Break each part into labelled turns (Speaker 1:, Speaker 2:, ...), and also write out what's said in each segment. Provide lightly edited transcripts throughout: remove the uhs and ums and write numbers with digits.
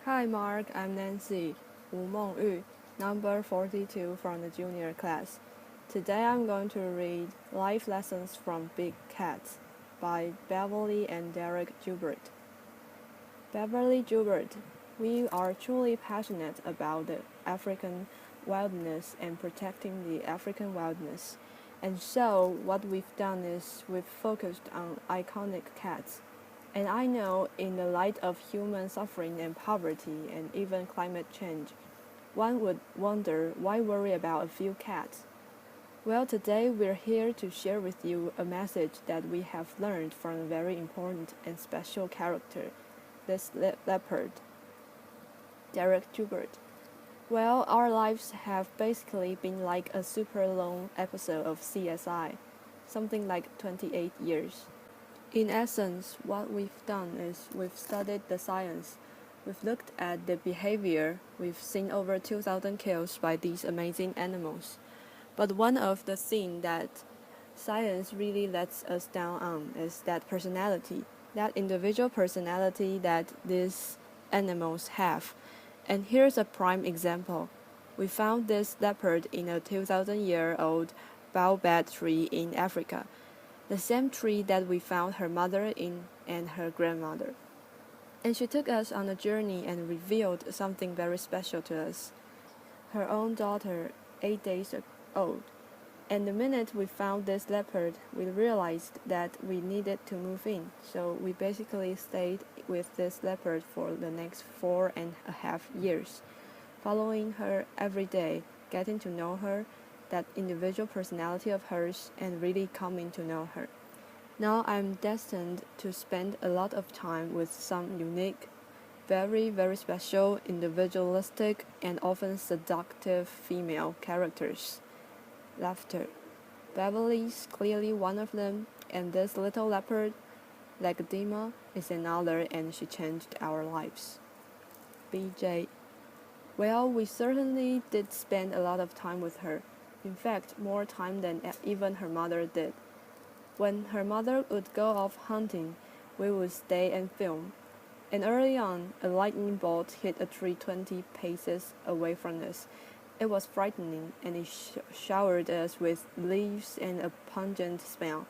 Speaker 1: Hi Mark, I'm Nancy, Wu Mengyu, number 42 from the junior class. Today I'm going to read Life Lessons from Big Cats by Beverly and Dereck Joubert. Beverly Joubert, we are truly passionate about the African wilderness and protecting the African wilderness. And so what we've done is we've focused on iconic cats. And I know in the light of human suffering and poverty and even climate change, one would wonder why worry about a few cats. Well, today we're here to share with you a message that we have learned from a very important and special character, this leopard, Dereck Joubert. Well, our lives have basically been like a super long episode of CSI, something like 28 years. In essence, what we've done is we've studied the science, we've looked at the behavior, we've seen over 2,000 kills by these amazing animals. But one of the things that science really lets us down on is that personality, that individual personality that these animals have. And here's a prime example. We found this leopard in a 2,000-year-old baobab tree in Africa, the same tree that we found her mother in and her grandmother. And she took us on a journey and revealed something very special to us. Her own daughter, 8 days old. And the minute we found this leopard, we realized that we needed to move in. So we basically stayed with this leopard for the next 4.5 years, following her every day, getting to know her, that individual personality of hers, and really coming to know her. Now I'm destined to spend a lot of time with some unique, very, very special, individualistic, and often seductive female characters. Laughter. Beverly's clearly one of them, and this little leopard, Legadima, is another, and she changed our lives. BJ. Well, we certainly did spend a lot of time with her. In fact, more time than even her mother did. When her mother would go off hunting, we would stay and film. And early on, a lightning bolt hit a tree 20 paces away from us. It was frightening, and it showered us with leaves and a pungent smell.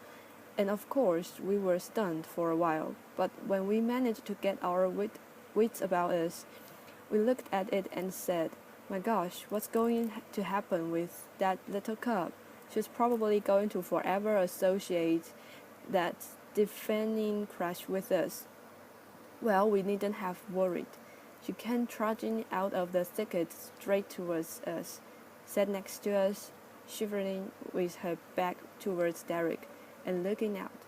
Speaker 1: And of course, we were stunned for a while. But when we managed to get our wits about us, we looked at it and said, "My gosh, what's going to happen with that little cub? She's probably going to forever associate that deafening crash with us." Well, we needn't have worried. She came trudging out of the thicket straight towards us, sat next to us, shivering with her back towards Dereck, and looking out.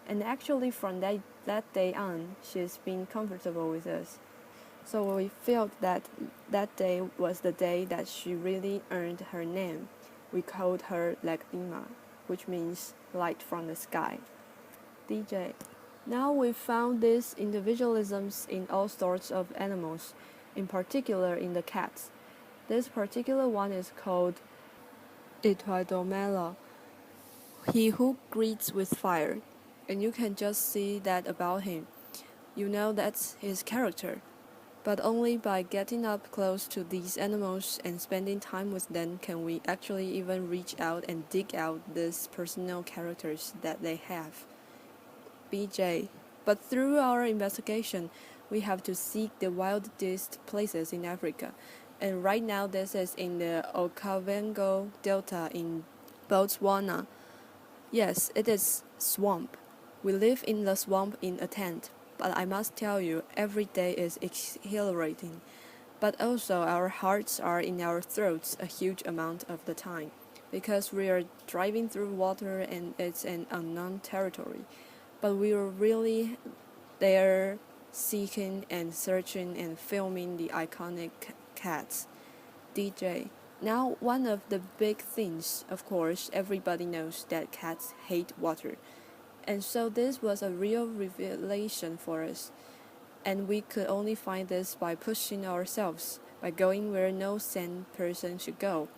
Speaker 1: And actually from that day on, she's been comfortable with us. So we felt that that day was the day that she really earned her name. We called her Legadima, which means light from the sky. DJ. Now we've found these individualisms in all sorts of animals, in particular in the cats. This particular one is called Etoidomela, he who greets with fire, and you can just see that about him. You know that's his character. But only by getting up close to these animals and spending time with them can we actually even reach out and dig out these personal characters that they have. BJ. But through our investigation, we have to seek the wildest places in Africa. And right now this is in the Okavango Delta in Botswana. Yes, it is swamp. We live in the swamp in a tent. But I must tell you, every day is exhilarating. But also our hearts are in our throats a huge amount of the time, because we are driving through water and it's an unknown territory. But we are really there seeking and searching and filming the iconic cats. DJ. Now one of the big things, of course, everybody knows that cats hate water. And so this was a real revelation for us. And we could only find this by pushing ourselves, by going where no sane person should go,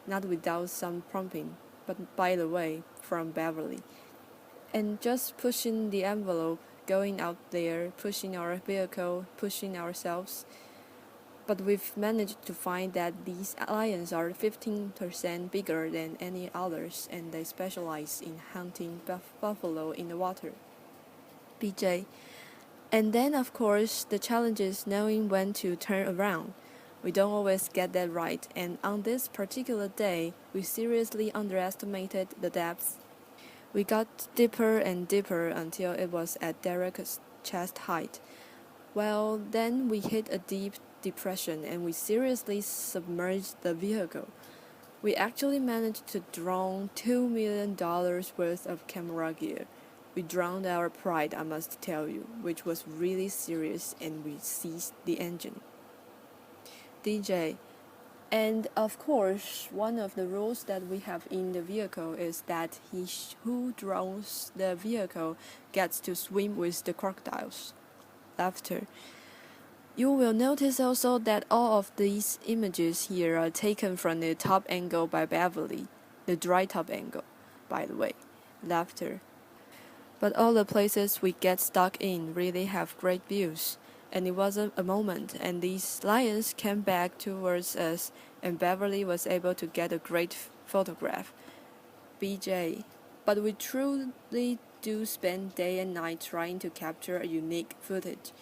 Speaker 1: not without some prompting, but by the way, from Beverly. And just pushing the envelope, going out there, pushing our vehicle, pushing ourselves. But we've managed to find that these lions are 15% bigger than any others, and they specialize in hunting buffalo in the water. BJ. And then, of course, the challenge is knowing when to turn around. We don't always get that right, and on this particular day, we seriously underestimated the depths. We got deeper and deeper until it was at Dereck's chest height. Well, then we hit a deep depression and we seriously submerged the vehicle. We actually managed to drown $2 million worth of camera gear. We drowned our pride, I must tell you, which was really serious, and we seized the engine. DJ. And of course, one of the rules that we have in the vehicle is that who drowns the vehicle gets to swim with the crocodiles. Laughter. You will notice also that all of these images here are taken from the top angle by Beverly, the dry top angle, by the way. Laughter. But all the places we get stuck in really have great views. And it wasn't a moment, and these lions came back towards us, and Beverly was able to get a great photograph. BJ. But we truly do spend day and night trying to capture a unique footage.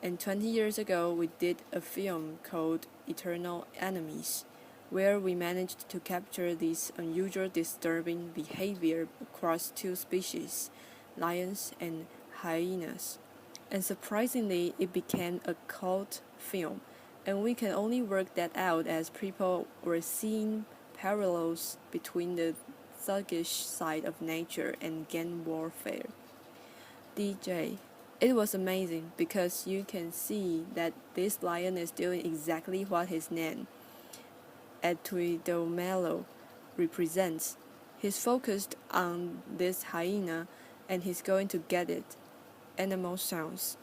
Speaker 1: And 20 years ago, we did a film called Eternal Enemies, where we managed to capture this unusual disturbing behavior across two species, lions and hyenas. And surprisingly, it became a cult film, and we can only work that out as people were seeing parallels between the thuggish side of nature and gang warfare. DJ. It was amazing because you can see that this lion is doing exactly what his name, Etuidomelo, represents. He's focused on this hyena and he's going to get it. Animal sounds.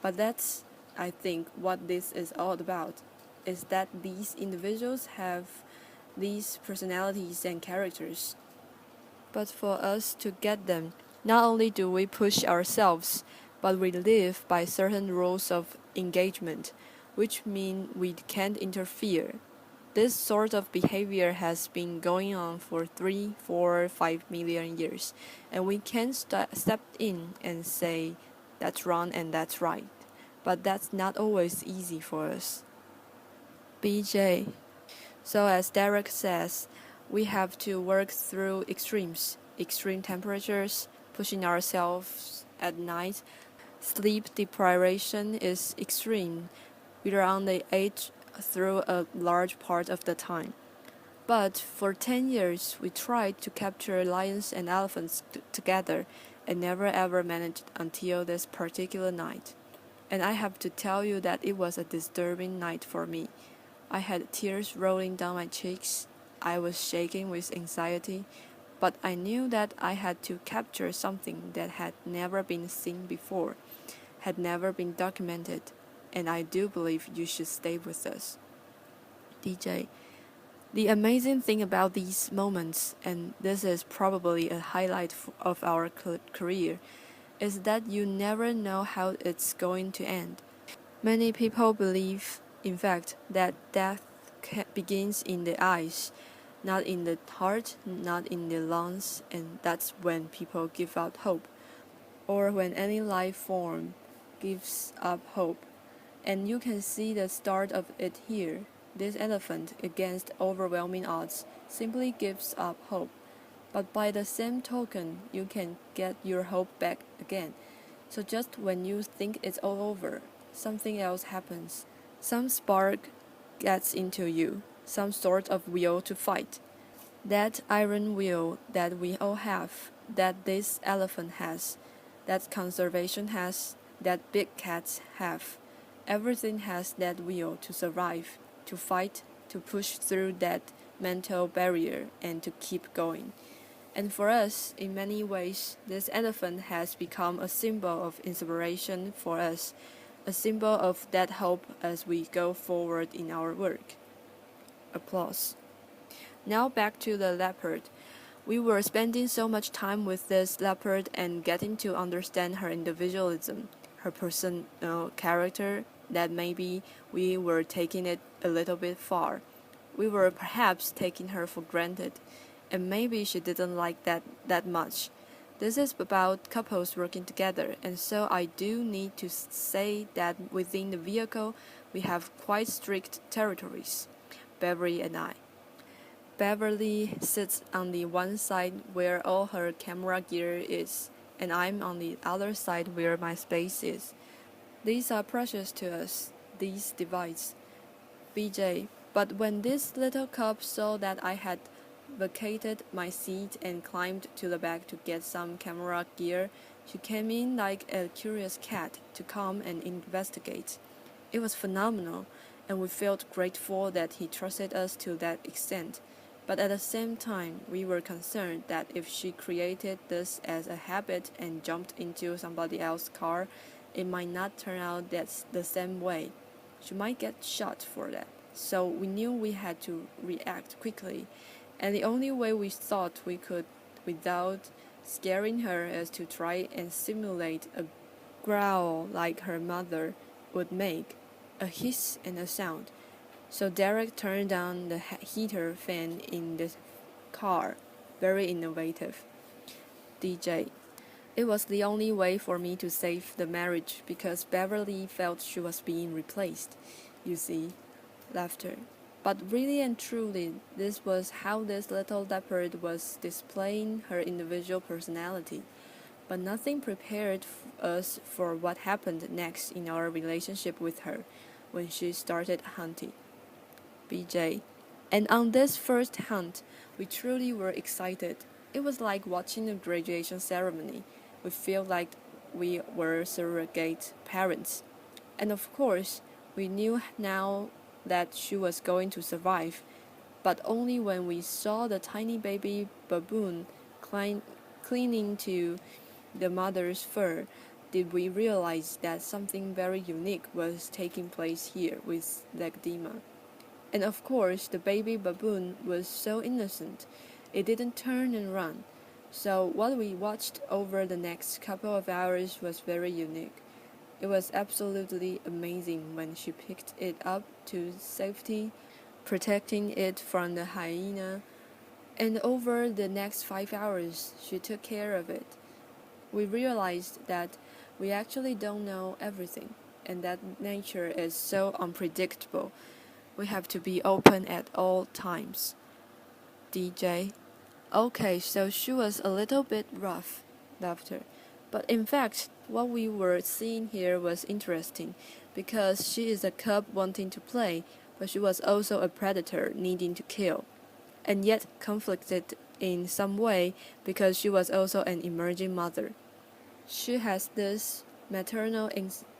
Speaker 1: But that's, I think, what this is all about, is that these individuals have these personalities and characters. But for us to get them, not only do we push ourselves, but we live by certain rules of engagement, which mean we can't interfere. This sort of behavior has been going on for 3, 4, 5 million years, and we can step in and say, that's wrong and that's right. But that's not always easy for us. BJ. So as Dereck says, we have to work through extreme temperatures, pushing ourselves at night. Sleep deprivation is extreme. We are on the edge through a large part of the time. But for 10 years, we tried to capture lions and elephants together and never ever managed until this particular night. And I have to tell you that it was a disturbing night for me. I had tears rolling down my cheeks. I was shaking with anxiety, but I knew that I had to capture something that had never been seen before, had never been documented, and I do believe you should stay with us. DJ. The amazing thing about these moments, and this is probably a highlight of our career, is that you never know how it's going to end. Many people believe, in fact, that death begins in the eyes, not in the heart, not in the lungs, and that's when people give up hope, or when any life form gives up hope. And you can see the start of it here. This elephant, against overwhelming odds, simply gives up hope. But by the same token, you can get your hope back again. So just when you think it's all over, something else happens. Some spark gets into you, some sort of will to fight. That iron will that we all have, that this elephant has, that conservation has, that big cats have. Everything has that will to survive, to fight, to push through that mental barrier, and to keep going. And for us, in many ways, this elephant has become a symbol of inspiration for us, a symbol of that hope as we go forward in our work. Applause. Now back to the leopard. We were spending so much time with this leopard and getting to understand her individualism, her personal character, that maybe we were taking it a little bit far. We were perhaps taking her for granted, and maybe she didn't like that much. This is about couples working together, and so I do need to say that within the vehicle we have quite strict territories, Beverly and I. Beverly sits on the one side where all her camera gear is, and I'm on the other side where my space is. These are precious to us, these divides. BJ, but when this little cub saw that I had vacated my seat and climbed to the back to get some camera gear, she came in like a curious cat to come and investigate. It was phenomenal, and we felt grateful that he trusted us to that extent. But at the same time, we were concerned that if she created this as a habit and jumped into somebody else's car, it might not turn out that's the same way. She might get shot for that. So we knew we had to react quickly, and the only way we thought we could without scaring her is to try and simulate a growl like her mother would make, a hiss and a sound. So Dereck turned down the heater fan in the car. Very innovative. DJ. It was the only way for me to save the marriage because Beverly felt she was being replaced. You see? Laughter. But really and truly, this was how this little leopard was displaying her individual personality. But nothing prepared us for what happened next in our relationship with her when she started hunting. BJ. And on this first hunt, we truly were excited. It was like watching a graduation ceremony. We felt like we were surrogate parents. And of course, we knew now that she was going to survive, but only when we saw the tiny baby baboon clinging to the mother's fur did we realize that something very unique was taking place here with Legdima. And of course, the baby baboon was so innocent, it didn't turn and run. So what we watched over the next couple of hours was very unique. It was absolutely amazing when she picked it up to safety, protecting it from the hyena, and over the next 5 hours, she took care of it. We realized that we actually don't know everything, and that nature is so unpredictable. We have to be open at all times. DJ. Okay, so she was a little bit rough. Laughter. But in fact, what we were seeing here was interesting, because she is a cub wanting to play, but she was also a predator needing to kill, and yet conflicted in some way because she was also an emerging mother. She has this maternal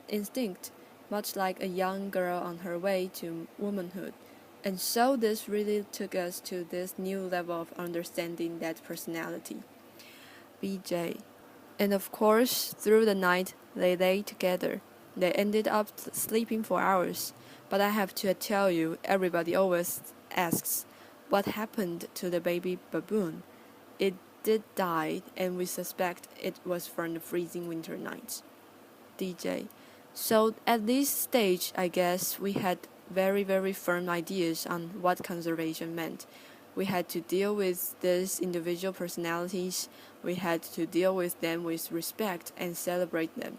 Speaker 1: instinct, much like a young girl on her way to womanhood. And so this really took us to this new level of understanding that personality. BJ. And of course, through the night, they lay together. They ended up sleeping for hours. But I have to tell you, everybody always asks, what happened to the baby baboon? It did die, and we suspect it was from the freezing winter nights. DJ. So at this stage, I guess we had very, very firm ideas on what conservation meant. We had to deal with these individual personalities. We had to deal with them with respect and celebrate them.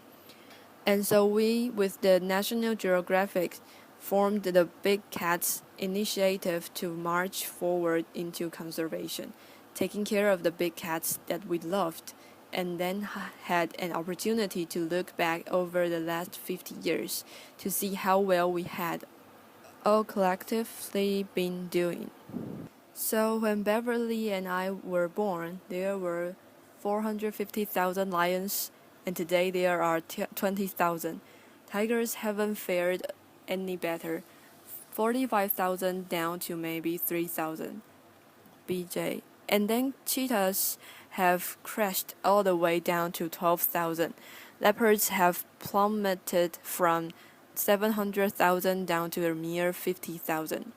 Speaker 1: And so we, with the National Geographic, formed the Big Cats initiative to march forward into conservation, taking care of the big cats that we loved, and then had an opportunity to look back over the last 50 years to see how well we had all collectively been doing. So when Beverly and I were born, there were 450,000 lions, and today there are 20,000. Tigers haven't fared any better, 45,000 down to maybe 3,000. BJ. And then cheetahs have crashed all the way down to 12,000. Leopards have plummeted from 700,000 down to a mere 50,000.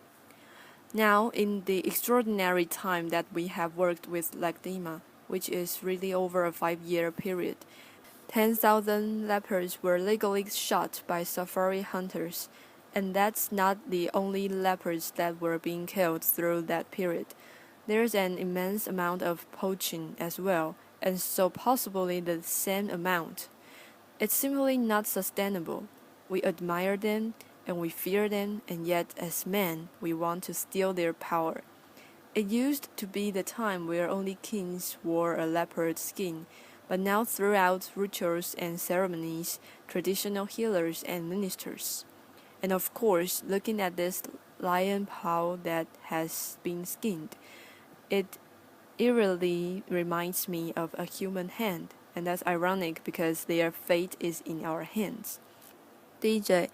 Speaker 1: Now, in the extraordinary time that we have worked with Legdima, which is really over a 5-year period, 10,000 leopards were legally shot by safari hunters, and that's not the only leopards that were being killed through that period. There's an immense amount of poaching as well, and so possibly the same amount. It's simply not sustainable. We admire them and we fear them, and yet as men, we want to steal their power. It used to be the time where only kings wore a leopard skin, but now throughout rituals and ceremonies, traditional healers and ministers. And of course, looking at this lion paw that has been skinned, it eerily reminds me of a human hand, and that's ironic because their fate is in our hands. DJ,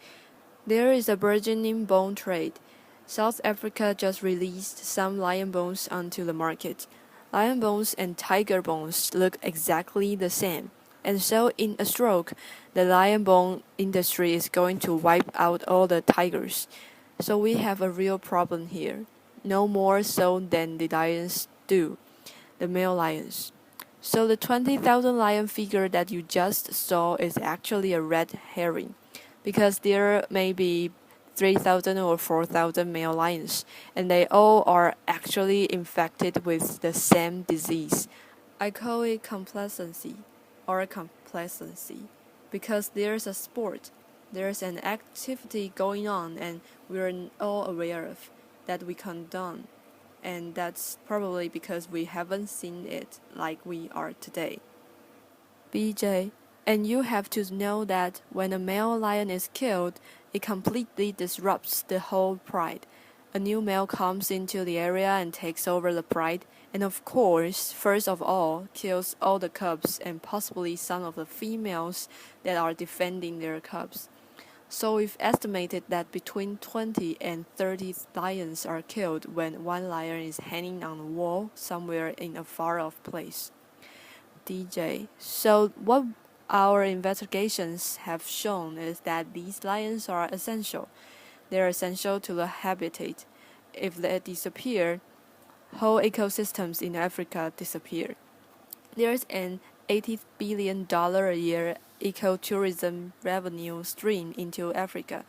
Speaker 1: there is a burgeoning bone trade. South Africa just released some lion bones onto the market. Lion bones and tiger bones look exactly the same, and so in a stroke, the lion bone industry is going to wipe out all the tigers. So we have a real problem here, no more so than the lions do, the male lions. So the 20,000 lion figure that you just saw is actually a red herring, because there may be 3,000 or 4,000 male lions, and they all are actually infected with the same disease. I call it complacency, because there's a sport, there's an activity going on, and we're all aware of that we condone, and that's probably because we haven't seen it like we are today. BJ, and you have to know that when a male lion is killed, it completely disrupts the whole pride. A new male comes into the area and takes over the pride, and of course, first of all, kills all the cubs and possibly some of the females that are defending their cubs. So we've estimated that between 20 and 30 lions are killed when one lion is hanging on a wall somewhere in a far-off place. DJ, so what our investigations have shown is that these lions are essential. They're essential to the habitat. If they disappear, whole ecosystems in Africa disappear. There's an $80 billion a year ecotourism revenue stream into Africa.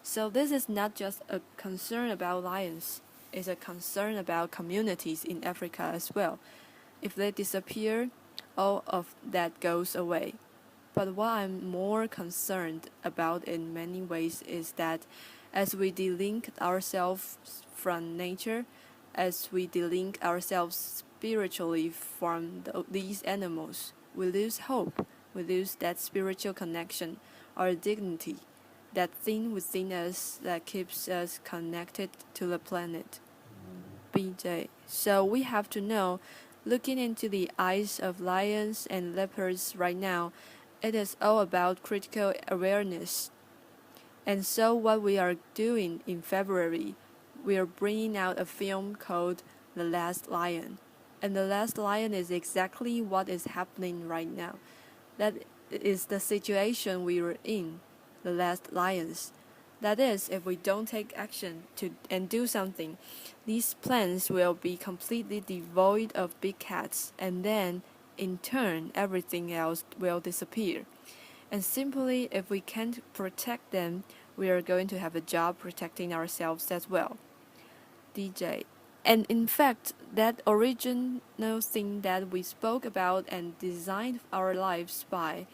Speaker 1: So this is not just a concern about lions, it's a concern about communities in Africa as well. If they disappear, all of that goes away. But what I'm more concerned about in many ways is that as we delink ourselves from nature, as we delink ourselves spiritually from these animals, we lose hope, we lose that spiritual connection, our dignity, that thing within us that keeps us connected to the planet. BJ, so we have to know, looking into the eyes of lions and leopards right now, it is all about critical awareness. And so what we are doing in February, we are bringing out a film called The Last Lion. And The Last Lion is exactly what is happening right now. That is the situation we are in, the last lions. That is, if we don't take action and do something, these plants will be completely devoid of big cats, and then, in turn, everything else will disappear. And simply, if we can't protect them, we are going to have a job protecting ourselves as well. DJ. And in fact, that original thing that we spoke about and designed our lives by,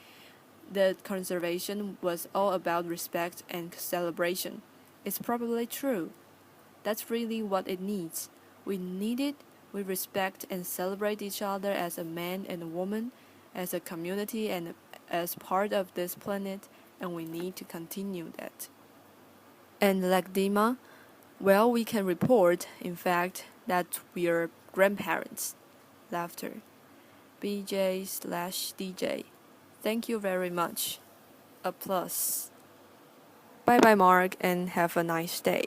Speaker 1: the conservation was all about respect and celebration. It's probably true. That's really what it needs. We need it. We respect and celebrate each other as a man and a woman, as a community and as part of this planet, and we need to continue that. And like Dima, well, we can report, in fact, that we are grandparents. Laughter. BJ/DJ. Thank you very much. Applause. Bye bye, Mark, and have a nice day.